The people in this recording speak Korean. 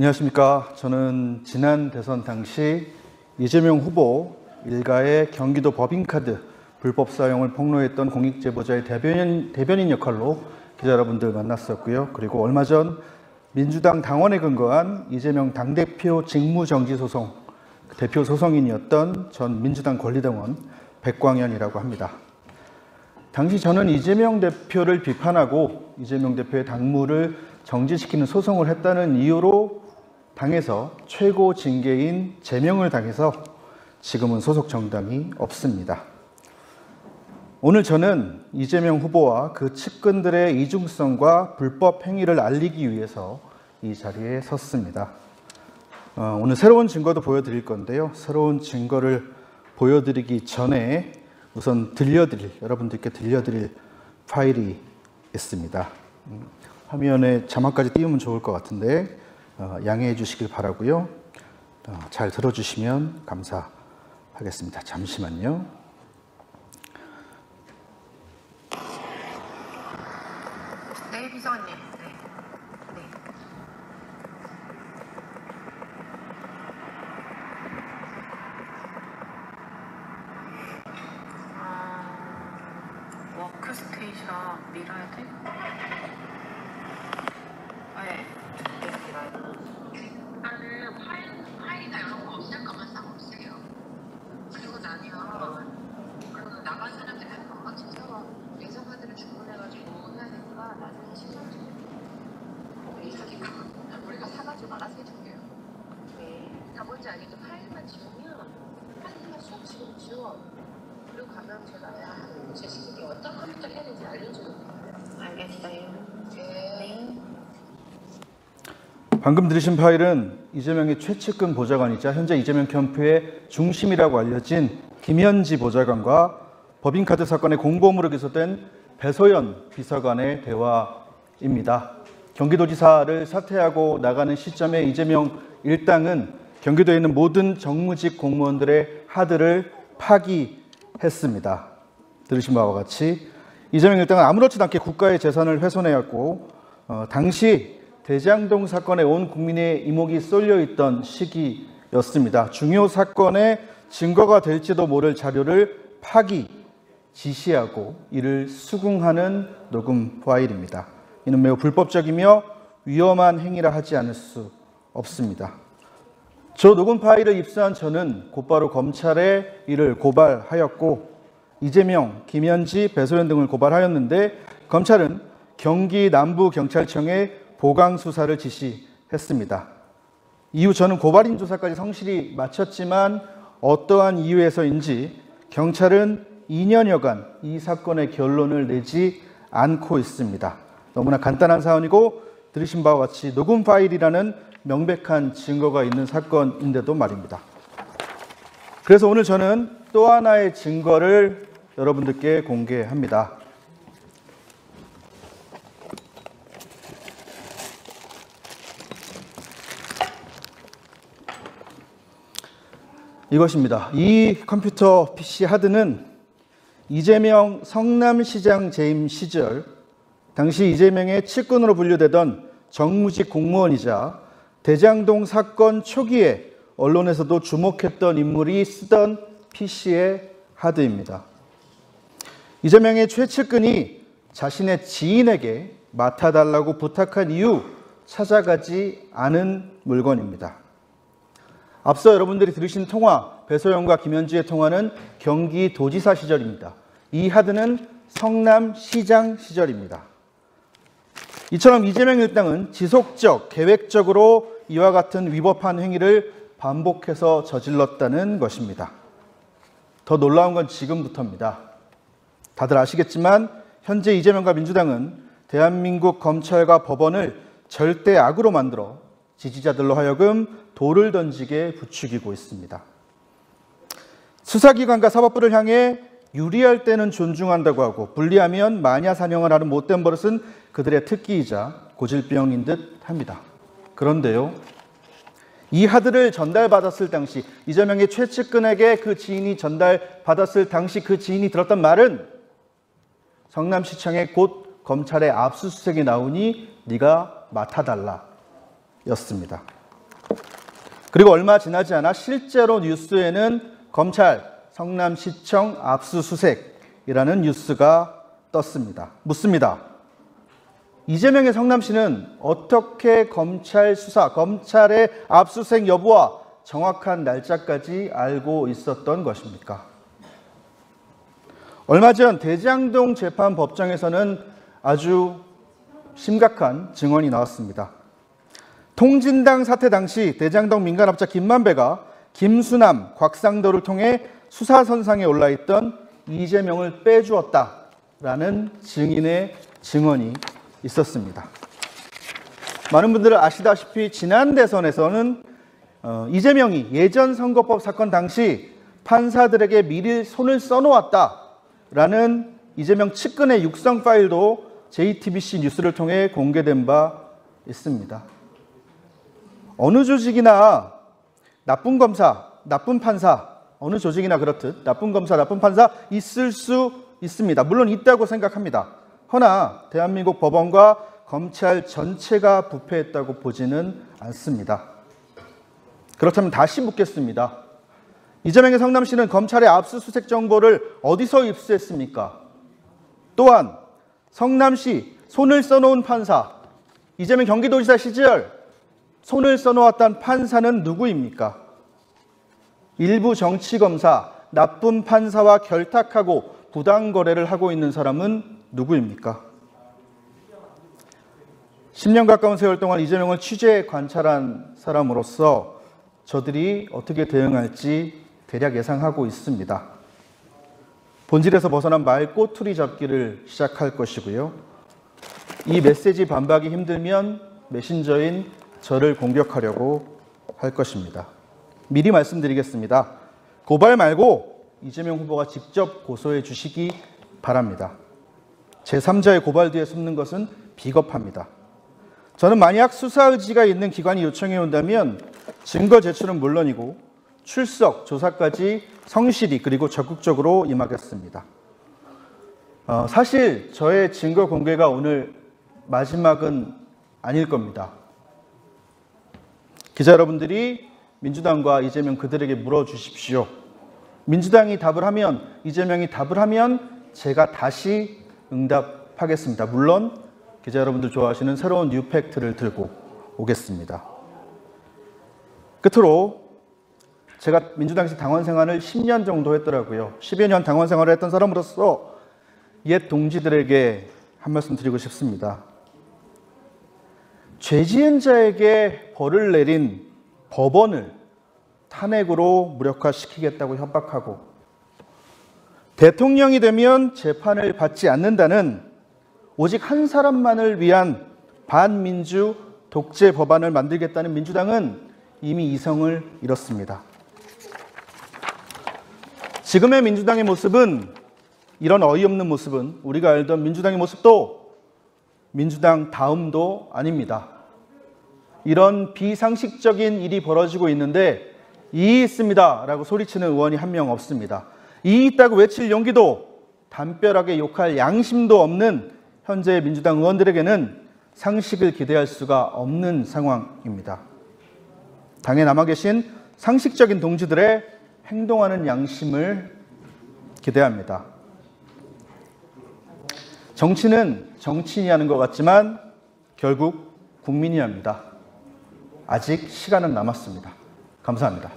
안녕하십니까. 저는 지난 대선 당시 이재명 후보 일가의 경기도 법인카드 불법 사용을 폭로했던 공익제보자의 대변인 역할로 기자 여러분들 만났었고요. 그리고 얼마 전 민주당 당원에 근거한 이재명 당대표 직무정지 소송, 대표 소송인이었던 전 민주당 권리당원 백광현이라고 합니다. 당시 저는 이재명 대표를 비판하고 이재명 대표의 당무를 정지시키는 소송을 했다는 이유로 당에서 최고 징계인 제명을 당해서 지금은 소속 정당이 없습니다. 오늘 저는 이재명 후보와 그 측근들의 이중성과 불법 행위를 알리기 위해서 이 자리에 섰습니다. 오늘 새로운 증거도 보여드릴 건데요. 새로운 증거를 보여드리기 전에 우선 여러분들께 들려드릴 파일이 있습니다. 화면에 자막까지 띄우면 좋을 것 같은데 양해해 주시길 바라고요. 잘 들어주시면 감사하겠습니다. 잠시만요. 네, 비서관님. 네. 워크스테이션 밀어야 돼? 네, 밀어야 돼. 나는 파일이나 이런 거 없을 거면 상관없어요. 그리고 나면 그 나간 사람들이 하는 것만 쳐서 예상카드를 주문해가지고 해야 되니까 나중에 시간 좀 우리가 사가지고 알아서 해줄게요. 네. 다 뭔지 알겠죠? 파일만 지우면 파일만 수업 지워. 그리고 가면 제가 제 시스템이 어떤 컴퓨터를 해야 되는지 알려줘요. 알겠어요. 네. 방금 들으신 파일은 이재명의 최측근 보좌관이자 현재 이재명 캠프의 중심이라고 알려진 김현지 보좌관과 법인카드 사건의 공범으로 기소된 배소연 비서관의 대화입니다. 경기도지사를 사퇴하고 나가는 시점에 이재명 일당은 경기도에 있는 모든 정무직 공무원들의 하드를 파기했습니다. 들으신 바와 같이 이재명 일당은 아무렇지도 않게 국가의 재산을 훼손해왔고 당시 대장동 사건에 온 국민의 이목이 쏠려있던 시기였습니다. 중요 사건의 증거가 될지도 모를 자료를 파기, 지시하고 이를 수긍하는 녹음 파일입니다. 이는 매우 불법적이며 위험한 행위라 하지 않을 수 없습니다. 저 녹음 파일을 입수한 저는 곧바로 검찰에 이를 고발하였고 이재명, 김현지, 배소연 등을 고발하였는데 검찰은 경기 남부경찰청에 보강 수사를 지시했습니다. 이후 저는 고발인 조사까지 성실히 마쳤지만 어떠한 이유에서인지 경찰은 2년여간 이 사건의 결론을 내지 않고 있습니다. 너무나 간단한 사안이고 들으신 바와 같이 녹음 파일이라는 명백한 증거가 있는 사건인데도 말입니다. 그래서 오늘 저는 또 하나의 증거를 여러분들께 공개합니다. 이것입니다. 이 컴퓨터 PC 하드는 이재명 성남시장 재임 시절 당시 이재명의 측근으로 분류되던 정무직 공무원이자 대장동 사건 초기에 언론에서도 주목했던 인물이 쓰던 PC의 하드입니다. 이재명의 최측근이 자신의 지인에게 맡아달라고 부탁한 이후 찾아가지 않은 물건입니다. 앞서 여러분들이 들으신 통화, 배소연과 김현지의 통화는 경기도지사 시절입니다. 이 하드는 성남시장 시절입니다. 이처럼 이재명 일당은 지속적, 계획적으로 이와 같은 위법한 행위를 반복해서 저질렀다는 것입니다. 더 놀라운 건 지금부터입니다. 다들 아시겠지만 현재 이재명과 민주당은 대한민국 검찰과 법원을 절대 악으로 만들어 지지자들로 하여금 돌을 던지게 부추기고 있습니다. 수사기관과 사법부를 향해 유리할 때는 존중한다고 하고 불리하면 마냐사냥을 하는 못된 버릇은 그들의 특기이자 고질병인 듯 합니다. 그런데요, 이 하드를 전달받았을 당시 이재명의 최측근에게 그 지인이 전달받았을 당시 그 지인이 들었던 말은 성남시청에 곧 검찰의 압수수색이 나오니 네가 맡아달라 였습니다. 그리고 얼마 지나지 않아 실제로 뉴스에는 검찰 성남시청 압수수색이라는 뉴스가 떴습니다. 묻습니다. 이재명의 성남시는 어떻게 검찰 수사, 검찰의 압수수색 여부와 정확한 날짜까지 알고 있었던 것입니까? 얼마 전 대장동 재판법정에서는 아주 심각한 증언이 나왔습니다. 통진당 사태 당시 대장동 민간업자 김만배가 김수남, 곽상도를 통해 수사선상에 올라있던 이재명을 빼주었다라는 증인의 증언이 있었습니다. 많은 분들은 아시다시피 지난 대선에서는 이재명이 예전 선거법 사건 당시 판사들에게 미리 손을 써놓았다라는 이재명 측근의 육성 파일도 JTBC 뉴스를 통해 공개된 바 있습니다. 어느 조직이나 나쁜 검사, 나쁜 판사, 어느 조직이나 그렇듯 나쁜 검사, 나쁜 판사 있을 수 있습니다. 물론 있다고 생각합니다. 허나 대한민국 법원과 검찰 전체가 부패했다고 보지는 않습니다. 그렇다면 다시 묻겠습니다. 이재명의 성남시는 검찰의 압수수색 정보를 어디서 입수했습니까? 또한 성남시 손을 써놓은 판사, 이재명 경기도지사 시절 손을 써놓았던 판사는 누구입니까? 일부 정치검사, 나쁜 판사와 결탁하고 부당거래를 하고 있는 사람은 누구입니까? 10년 가까운 세월 동안 이재명을 취재 관찰한 사람으로서 저들이 어떻게 대응할지 대략 예상하고 있습니다. 본질에서 벗어난 말 꼬투리 잡기를 시작할 것이고요. 이 메시지 반박이 힘들면 메신저인 저를 공격하려고 할 것입니다. 미리 말씀드리겠습니다. 고발 말고 이재명 후보가 직접 고소해 주시기 바랍니다. 제3자의 고발 뒤에 숨는 것은 비겁합니다. 저는 만약 수사 의지가 있는 기관이 요청해 온다면 증거 제출은 물론이고 출석, 조사까지 성실히 그리고 적극적으로 임하겠습니다. 사실 저의 증거 공개가 오늘 마지막은 아닐 겁니다. 기자 여러분들이 민주당과 이재명 그들에게 물어주십시오. 민주당이 답을 하면, 이재명이 답을 하면 제가 다시 응답하겠습니다. 물론 기자 여러분들 좋아하시는 새로운 뉴팩트를 들고 오겠습니다. 끝으로 제가 민주당에서 당원 생활을 10년 정도 했더라고요. 10여 년 당원 생활을 했던 사람으로서 옛 동지들에게 한 말씀 드리고 싶습니다. 죄 지은 자에게 벌을 내린 법원을 탄핵으로 무력화시키겠다고 협박하고 대통령이 되면 재판을 받지 않는다는 오직 한 사람만을 위한 반민주 독재 법안을 만들겠다는 민주당은 이미 이성을 잃었습니다. 지금의 민주당의 모습은, 이런 어이없는 모습은 우리가 알던 민주당의 모습도 민주당 다음도 아닙니다. 이런 비상식적인 일이 벌어지고 있는데 이의 있습니다 라고 소리치는 의원이 한 명 없습니다. 이의 있다고 외칠 용기도, 담벼락에 욕할 양심도 없는 현재 민주당 의원들에게는 상식을 기대할 수가 없는 상황입니다. 당에 남아 계신 상식적인 동지들의 행동하는 양심을 기대합니다. 정치는 정치인이 하는 것 같지만 결국 국민이 합니다. 아직 시간은 남았습니다. 감사합니다.